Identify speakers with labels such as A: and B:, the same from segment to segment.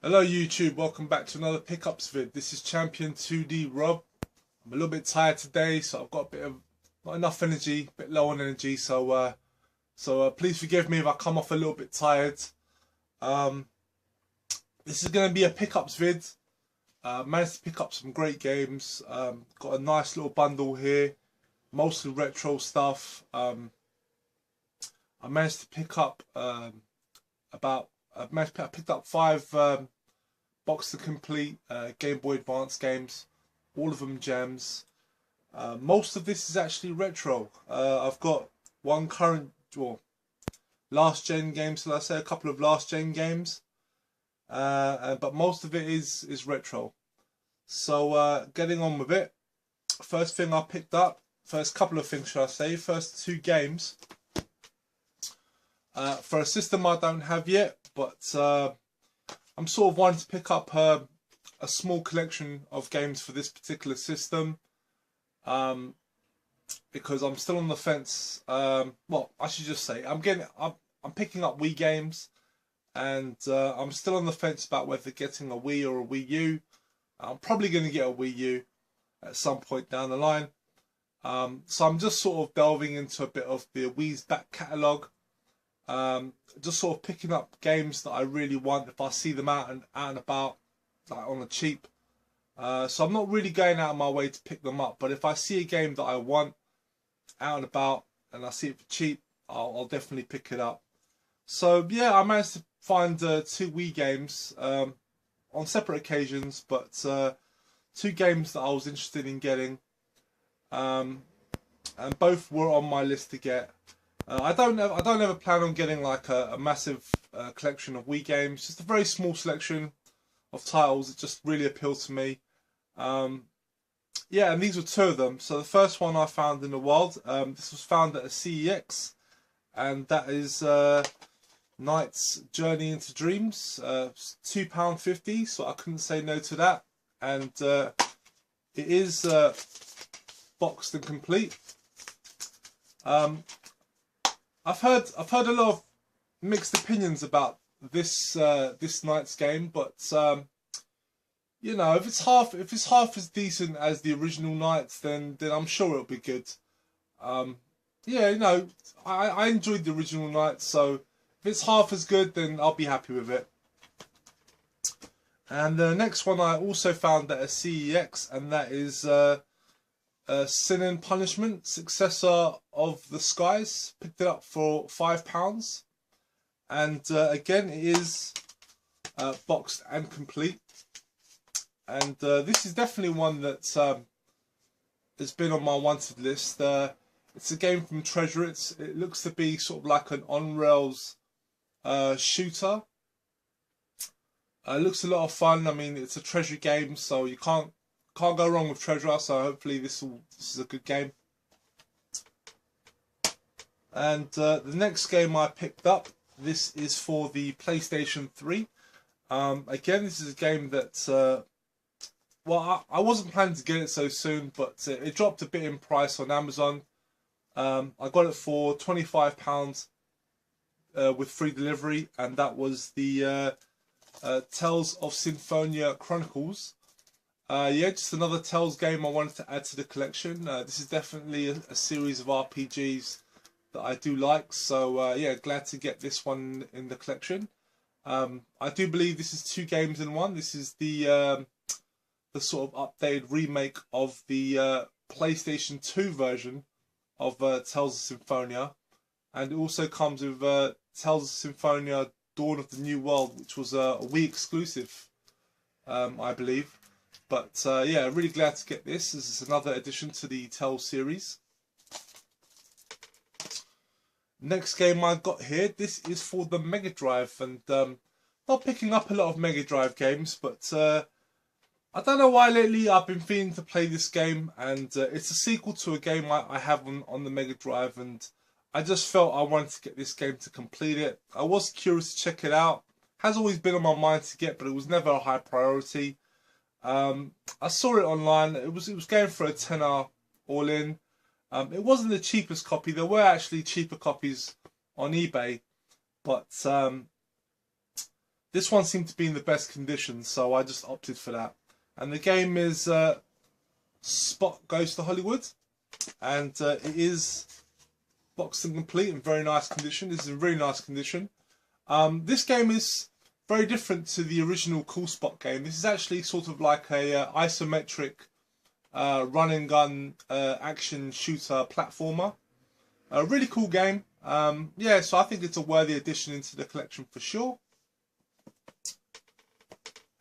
A: Hello YouTube, welcome back to another pickups vid. This is Champion 2D Rob. I'm a little bit tired today, so I've got a bit of not enough energy, a bit low on energy. So please forgive me if I come off a little bit tired. Um, this is going to be a pickups vid. Managed to pick up some great games. Got a nice little bundle here, mostly retro stuff. I managed to pick up I picked up five box to complete Game Boy Advance games, all of them gems. Most of this is actually retro. I've got one current, well, last gen game, so I say a couple of last gen games, but most of it is retro. So getting on with it. First thing I picked up, first couple of things should I say, first two games. For a system I don't have yet, but I'm sort of wanting to pick up a small collection of games for this particular system, because I'm still on the fence. Well, I should just say I'm picking up Wii games, and I'm still on the fence about whether getting a Wii or a Wii U. I'm probably going to get a Wii U at some point down the line. So I'm just sort of delving into a bit of the Wii's back catalogue. Just sort of picking up games that I really want if I see them out and about, like on the cheap. So I'm not really going out of my way to pick them up, but if I see a game that I want out and about and I see it for cheap, I'll definitely pick it up. So yeah, I managed to find two Wii games on separate occasions, but two games that I was interested in getting, and both were on my list to get. I don't ever plan on getting like a massive collection of Wii games. Just a very small selection of titles that just really appeal to me. Yeah, and these were two of them. So the first one I found in the wild. This was found at a CEX, and that is Knight's Journey into Dreams. £2.50, so I couldn't say no to that. And it is boxed and complete. I've heard a lot of mixed opinions about this Knight's game, but you know, if it's half as decent as the original Knights, then I'm sure it'll be good. Yeah, you know, I enjoyed the original Knights, so if it's half as good, then I'll be happy with it. And the next one I also found at a CEX, and that is Sin and Punishment, Successor of the Skies. Picked it up for £5, and again it is boxed and complete. And this is definitely one that has been on my wanted list. It's a game from Treasure. It looks to be sort of like an on rails shooter. It looks a lot of fun. I mean, it's a Treasure game, so you can't go wrong with Treasure. So hopefully this is a good game. And the next game I picked up, this is for the PlayStation 3. Again, this is a game that well, I wasn't planning to get it so soon, but it dropped a bit in price on Amazon. I got it for £25 with free delivery, and that was the Tales of Symphonia Chronicles. Yeah, just another Tales game I wanted to add to the collection. This is definitely a series of RPGs that I do like, so yeah, glad to get this one in the collection. I do believe this is two games in one. This is the sort of updated remake of the PlayStation 2 version of Tales of Symphonia, and it also comes with Tales of Symphonia Dawn of the New World, which was a Wii exclusive, I believe. But yeah, really glad to get this. This is another addition to the Tales series. Next game I got here, this is for the Mega Drive, and not picking up a lot of Mega Drive games, but I don't know why lately I've been feeling to play this game, and it's a sequel to a game I have on the Mega Drive, and I just felt I wanted to get this game to complete it. I was curious to check it out. Has always been on my mind to get, but it was never a high priority. I saw it online. It was going for a tenner all in. It wasn't the cheapest copy. There were actually cheaper copies on eBay, but this one seemed to be in the best condition, so I just opted for that. And the game is Spot Goes to Hollywood, and it is boxed and complete in very nice condition. This is in really nice condition. This game is very different to the original Cool Spot game. This is actually sort of like a isometric run and gun action shooter platformer. A really cool game. Yeah, so I think it's a worthy addition into the collection for sure.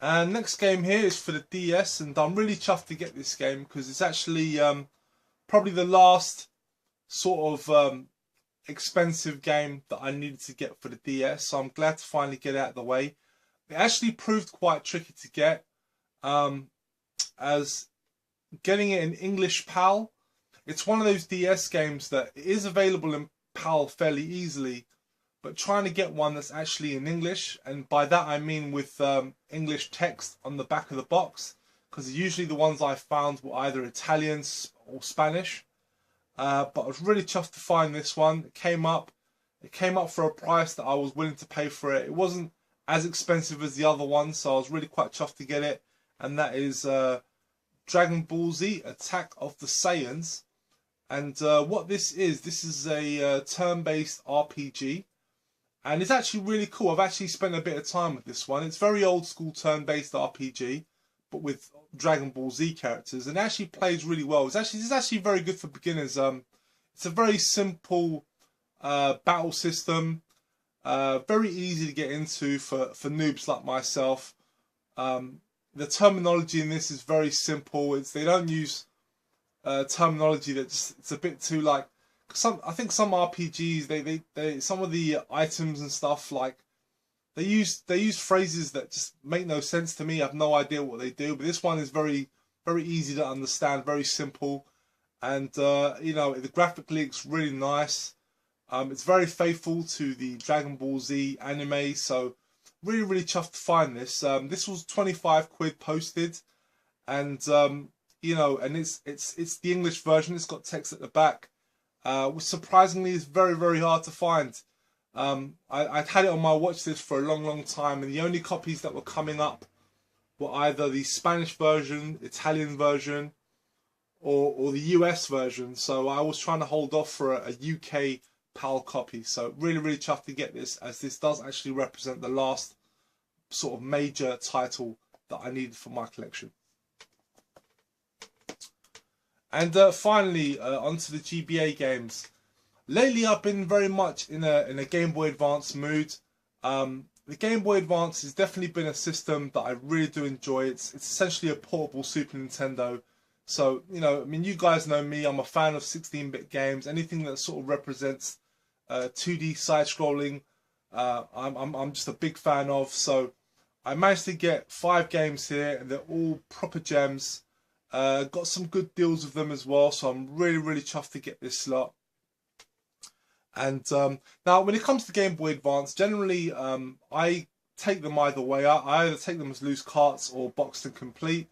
A: And next game here is for the DS, and I'm really chuffed to get this game because it's actually probably the last sort of expensive game that I needed to get for the DS, so I'm glad to finally get it out of the way. It actually proved quite tricky to get, as getting it in English PAL. It's one of those DS games that is available in PAL fairly easily, but trying to get one that's actually in English, and by that I mean with English text on the back of the box, because usually the ones I found were either Italian or Spanish. But I was really chuffed to find this one. It came up for a price that I was willing to pay for it. It wasn't as expensive as the other one, so I was really quite chuffed to get it. And that is Dragon Ball Z Attack of the Saiyans. And what this is a turn-based RPG. And it's actually really cool. I've actually spent a bit of time with this one. It's very old school turn-based RPG, but with Dragon Ball Z characters, and it actually plays really well. It's actually very good for beginners. It's a very simple battle system, very easy to get into for noobs like myself. The terminology in this is very simple. They don't use terminology that it's a bit too like I think some RPGs they some of the items and stuff, like they use phrases that just make no sense to me. I have no idea what they do, but this one is very easy to understand, very simple, and you know, graphically it's really nice. It's very faithful to the Dragon Ball Z anime, so really chuffed to find this. This was 25 quid posted, and you know, and it's the English version. It's got text at the back, which surprisingly is very hard to find. I'd had it on my watch list for a long time, and the only copies that were coming up were either the Spanish version, Italian version, or the US version. So I was trying to hold off for a UK PAL copy. So really chuffed to get this, as this does actually represent the last sort of major title that I needed for my collection. And finally, onto the GBA games. Lately, I've been very much in a Game Boy Advance mood. The Game Boy Advance has definitely been a system that I really do enjoy. It's essentially a portable Super Nintendo. So, you know, I mean, you guys know me. I'm a fan of 16-bit games. Anything that sort of represents 2D side-scrolling, I'm just a big fan of. So, I managed to get 5 games here, and they're all proper gems. Got some good deals with them as well. So, I'm really chuffed to get this lot. And now, when it comes to Game Boy Advance, generally I take them either way. I either take them as loose carts or boxed and complete.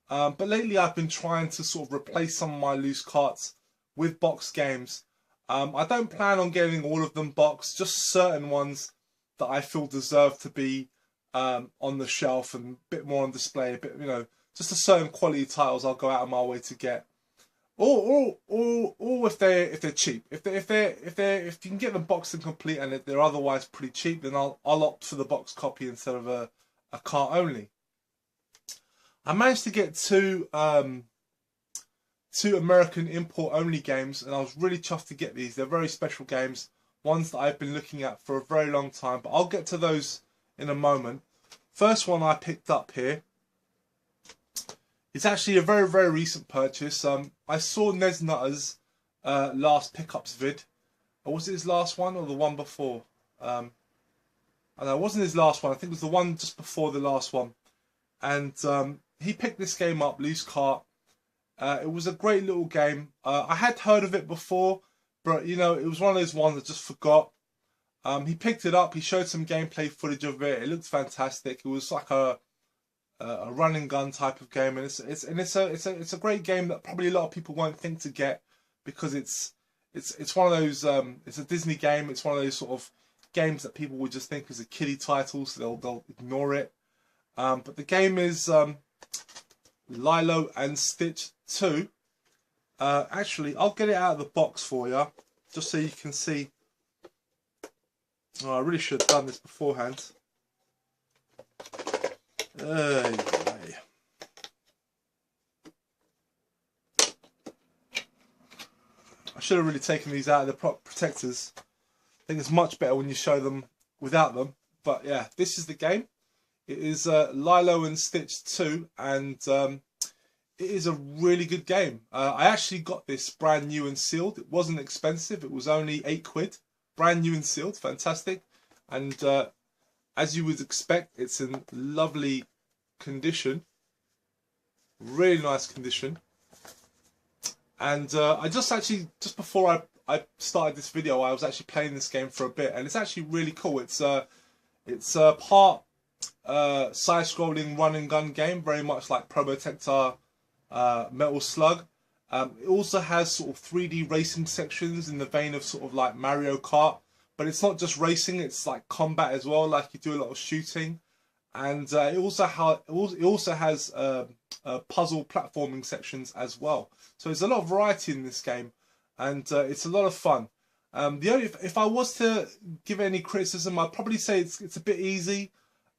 A: But lately, I've been trying to sort of replace some of my loose carts with boxed games. I don't plan on getting all of them boxed, just certain ones that I feel deserve to be on the shelf and a bit more on display. A bit, you know, just a certain quality titles I'll go out of my way to get. Or if they're cheap. If you can get them boxed and complete and if they're otherwise pretty cheap, then I'll opt for the box copy instead of a cart only. I managed to get two American import only games, and I was really chuffed to get these. They're very special games, ones that I've been looking at for a very long time, but I'll get to those in a moment. First one I picked up here. It's actually a very recent purchase. I saw Nesnutter's last pickups vid. Or was it his last one or the one before? I know it wasn't his last one. I think it was the one just before the last one. And he picked this game up, Loose Cart. It was a great little game. I had heard of it before, but you know, it was one of those ones I just forgot. He picked it up. He showed some gameplay footage of it. It looked fantastic. It was like a run and gun type of game, and it's a great game that probably a lot of people won't think to get, because it's one of those it's a Disney game. It's one of those sort of games that people would just think is a kiddie title, so they'll ignore it. But the game is Lilo and Stitch 2. Actually, I'll get it out of the box for you, just so you can see. Oh, I really should have done this beforehand. I should have really taken these out of the prop protectors. I think it's much better when you show them without them. But yeah, this is the game. It is Lilo and Stitch 2, and it is a really good game. I actually got this brand new and sealed. It wasn't expensive. It was only £8. Brand new and sealed. Fantastic. And as you would expect, it's in lovely condition. Really nice condition. And I just before I started this video, I was actually playing this game for a bit, and it's actually really cool. It's part side-scrolling run-and-gun game, very much like Probotector, Metal Slug. It also has sort of 3D racing sections in the vein of sort of like Mario Kart, but it's not just racing; it's like combat as well. Like you do a lot of shooting, and it also has puzzle platforming sections as well. So there's a lot of variety in this game, and it's a lot of fun. If I was to give any criticism, I'd probably say it's a bit easy.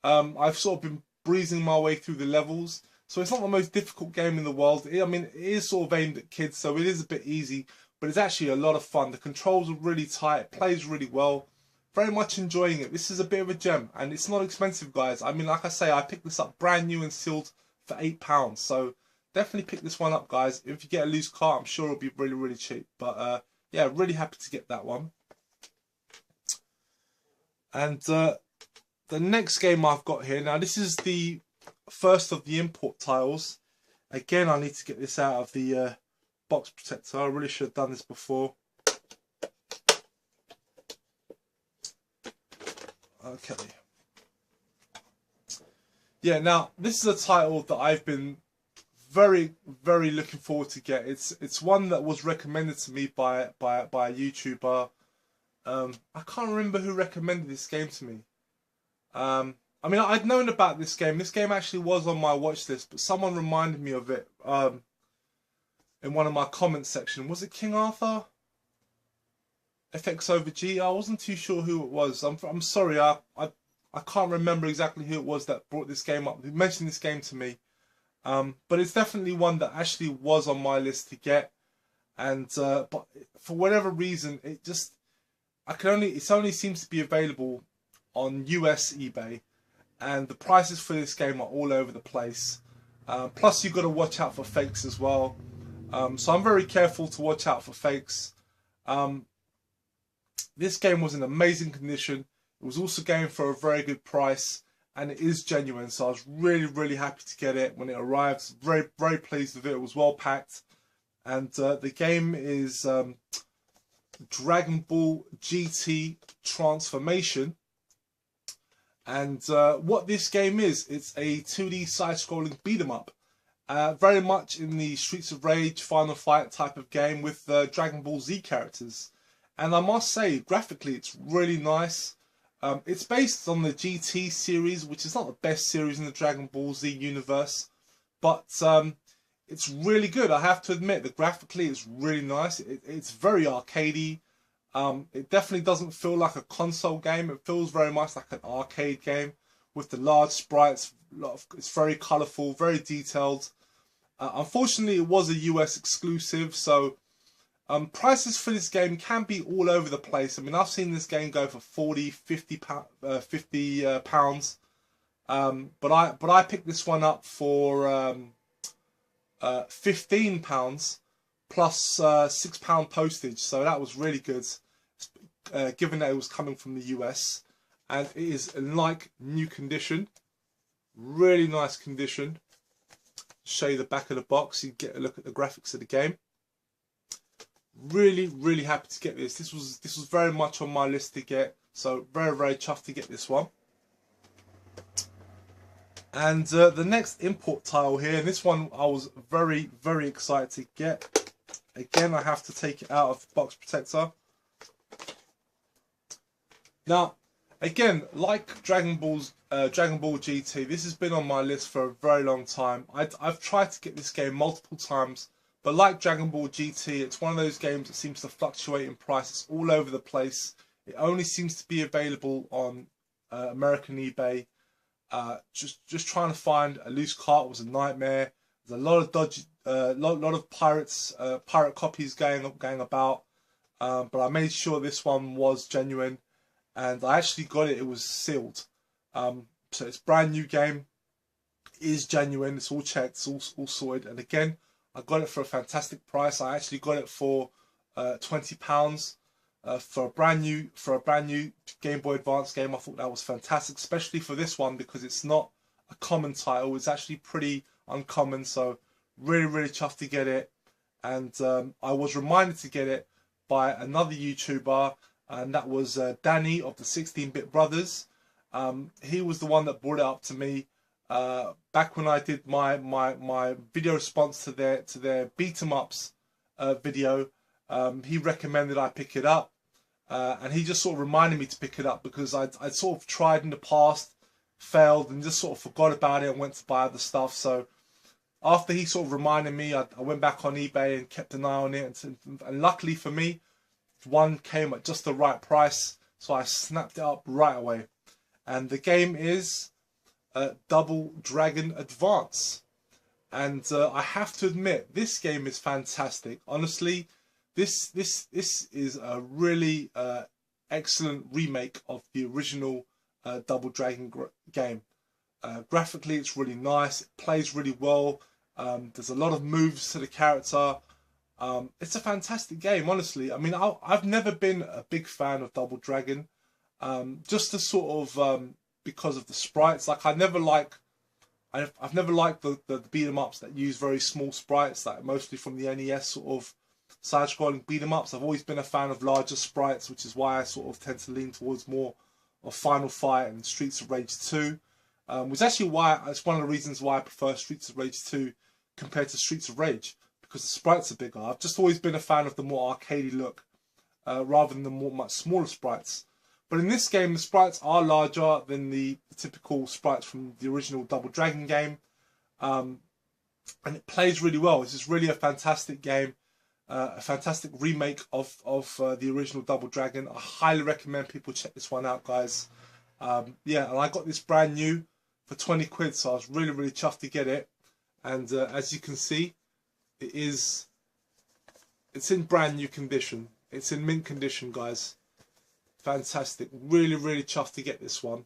A: I've sort of been breezing my way through the levels, so it's not the most difficult game in the world. I mean, it is sort of aimed at kids, so it is a bit easy, but it's actually a lot of fun. The controls are really tight, it plays really well. Very much enjoying it. This is a bit of a gem, and it's not expensive, guys. I mean, like I say, I picked this up brand new and sealed for £8, so definitely pick this one up, guys. If you get a loose cart, I'm sure it'll be really, really cheap. But yeah, really happy to get that one. And the next game I've got here, now this is the first of the import tiles. Again, I need to get this out of the box protector. I really should have done this before. Okay. Yeah, now this is a title that I've been very, very looking forward to get. It's one that was recommended to me by a YouTuber. I can't remember who recommended this game to me. I mean, I'd known about this game. This game actually was on my watch list, but someone reminded me of it in one of my comments section. Was it King Arthur? FX over G? I wasn't too sure who it was. I'm sorry, I can't remember exactly who it was that brought this game up. Who mentioned this game to me. But it's definitely one that actually was on my list to get, and but for whatever reason, it only seems to be available on US eBay, and the prices for this game are all over the place. Plus, you've got to watch out for fakes as well. So I'm very careful to watch out for fakes. This game was in amazing condition. It was also going for a very good price. And it is genuine, so I was really, really happy to get it when it arrived. Very, very pleased with it. It was well packed, and the game is Dragon Ball GT Transformation. And what this game is, it's a 2D side-scrolling beat 'em up, very much in the Streets of Rage, Final Fight type of game with Dragon Ball Z characters. And I must say, graphically, it's really nice. It's based on the GT series, which is not the best series in the Dragon Ball Z universe, but it's really good. I have to admit that graphically it's really nice. It's very arcadey. It definitely doesn't feel like a console game. It feels very much like an arcade game with the large sprites. It's very colourful, very detailed. Unfortunately, it was a US exclusive, so prices for this game can be all over the place. I mean, I've seen this game go for 40, 50 pounds. But I picked this one up for £15 plus £6 postage. So that was really good, given that it was coming from the US. And it is in like new condition. Really nice condition. Show you the back of the box. You get a look at the graphics of the game. Really, really happy to get this. This was very much on my list to get, so very, very chuffed to get this one. And the next import tile here, and this one I was very, very excited to get. Again, I have to take it out of the box protector. Now, Again, like Dragon Ball GT, this has been on my list for a very long time. I've tried to get this game multiple times, but like Dragon Ball GT, it's one of those games that seems to fluctuate in price. It's all over the place. It only seems to be available on American eBay. Just trying to find a loose cart was a nightmare. There's a lot of dodgy, lot of pirate copies going about. But I made sure this one was genuine, and I actually got it. It was sealed, so it's a brand new game. It is genuine. It's all checked. It's all sorted. And again, I got it for a fantastic price. I actually got it for £20 for a brand new Game Boy Advance game. I thought that was fantastic, especially for this one because it's not a common title. It's actually pretty uncommon. So really chuffed to get it. And I was reminded to get it by another YouTuber, and that was Danny of the 16-Bit Brothers. He was the one that brought it up to me back when I did my video response to their beat 'em ups video. He recommended I pick it up, and he just sort of reminded me to pick it up because I'd sort of tried in the past, failed, and just sort of forgot about it and went to buy other stuff. So after he sort of reminded me, I went back on eBay and kept an eye on it, and luckily for me, one came at just the right price, so I snapped it up right away. And the game is Double Dragon Advance, and I have to admit, this game is fantastic. Honestly, this is a really excellent remake of the original Double Dragon game. Graphically, it's really nice. It plays really well. There's a lot of moves to the character. It's a fantastic game, honestly. I mean, I've never been a big fan of Double Dragon, just to sort of because of the sprites. Like I've never liked the beat 'em ups that use very small sprites, like mostly from the NES sort of side-scrolling beat 'em ups. I've always been a fan of larger sprites, which is why I sort of tend to lean towards more of Final Fight and Streets of Rage 2. Which actually it's one of the reasons why I prefer Streets of Rage 2 compared to Streets of Rage, because the sprites are bigger. I've just always been a fan of the more arcadey look, rather than the much smaller sprites. But in this game, the sprites are larger than the typical sprites from the original Double Dragon game, and it plays really well. This is really a fantastic game, a fantastic remake of the original Double Dragon. I highly recommend people check this one out, guys. Yeah, and I got this brand new for 20 quid, so I was really chuffed to get it. And as you can see, it's in brand new condition. It's in mint condition, guys. Fantastic. Really chuffed to get this one.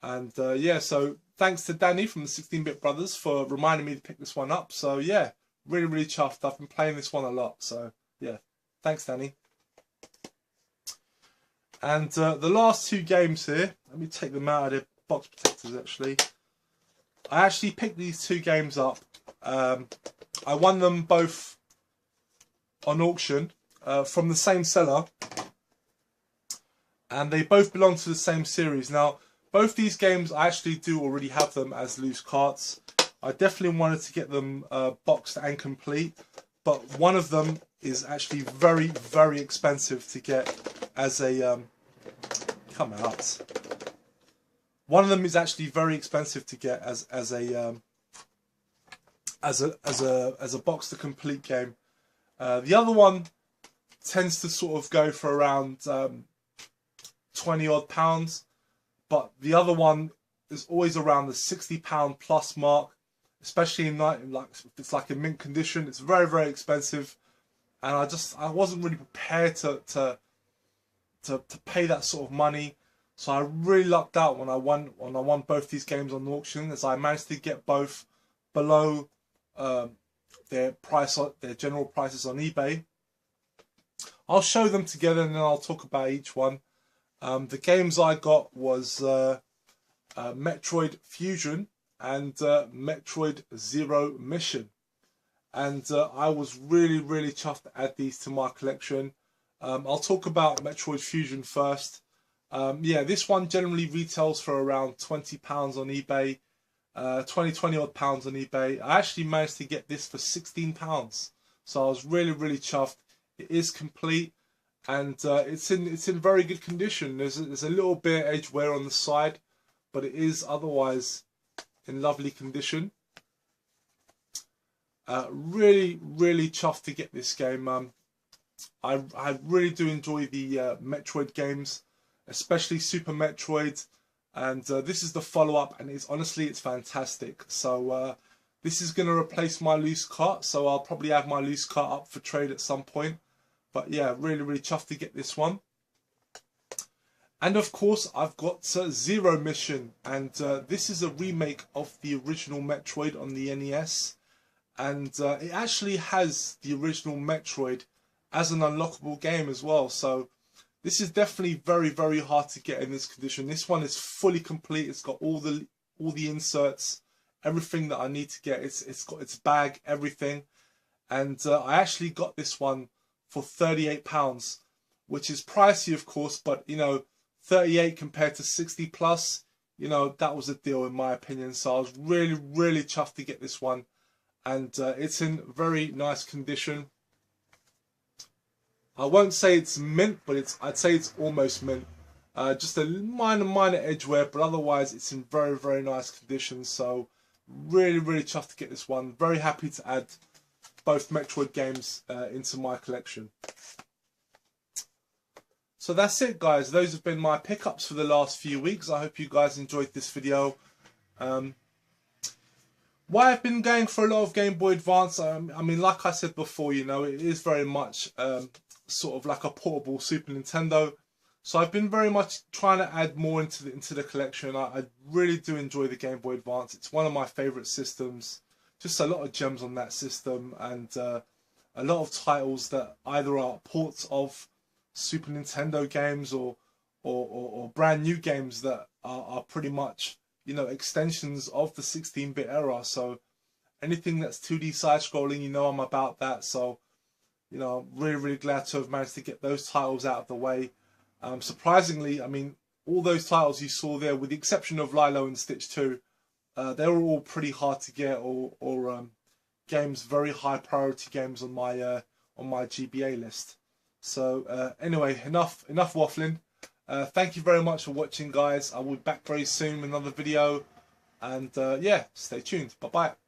A: And yeah, so thanks to Danny from the 16-Bit Brothers for reminding me to pick this one up. So yeah, really chuffed. I've been playing this one a lot. So yeah, thanks, Danny. And the last two games here, let me take them out of their box protectors actually. I actually picked these two games up. I won them both on auction from the same seller, and they both belong to the same series. Now, both these games, I actually do already have them as loose carts. I definitely wanted to get them boxed and complete, but one of them is actually very expensive to get as a come out. One of them is actually very expensive to get as a box to complete game. The other one tends to sort of go for around 20 odd pounds, but the other one is always around the £60 plus mark, especially in like it's like in mint condition. It's very expensive, and I wasn't really prepared to pay that sort of money. So I really lucked out when I won both these games on auction, as I managed to get both below their general prices on eBay. I'll show them together and then I'll talk about each one. The games I got was Metroid Fusion and Metroid Zero Mission, and I was really chuffed to add these to my collection. I'll talk about Metroid Fusion first. Yeah, this one generally retails for around £20 on eBay, 20 odd pounds on eBay. I actually managed to get this for £16, so I was really chuffed. It is complete, and it's in very good condition. There's a little bit of edge wear on the side, but it is otherwise in lovely condition. Really chuffed to get this game. I really do enjoy the Metroid games, especially Super Metroid, and this is the follow-up, and it's fantastic. So this is going to replace my loose cart, so I'll probably have my loose cart up for trade at some point. But yeah, really chuffed to get this one. And of course, I've got Zero Mission, and this is a remake of the original Metroid on the NES, and it actually has the original Metroid as an unlockable game as well. So this is definitely very hard to get in this condition. This one is fully complete. It's got all the inserts, everything that I need to get. It's got its bag, everything, and I actually got this one for £38, which is pricey, of course, but you know, 38 compared to 60 plus, you know, that was a deal in my opinion. So I was really chuffed to get this one, and it's in very nice condition. I won't say it's mint, but I'd say it's almost mint. Just a minor edge wear, but otherwise it's in very nice condition. So really chuffed to get this one. Very happy to add both Metroid games into my collection. So that's it, guys. Those have been my pickups for the last few weeks. I hope you guys enjoyed this video. Why I've been going for a lot of Game Boy Advance, I mean, like I said before, you know, it is very much sort of like a portable Super Nintendo. So I've been very much trying to add more into the collection. I really do enjoy the Game Boy Advance. It's one of my favourite systems. Just a lot of gems on that system, and a lot of titles that either are ports of Super Nintendo games or brand new games that are pretty much, you know, extensions of the 16-bit era. So anything that's 2D side scrolling, you know, I'm about that. So, you know, I'm really glad to have managed to get those titles out of the way. Surprisingly, I mean, all those titles you saw there, with the exception of Lilo and Stitch 2, they were all pretty hard to get, or games, very high priority games on my GBA list. So anyway, enough waffling. Thank you very much for watching, guys. I will be back very soon with another video, and yeah, stay tuned. Bye bye.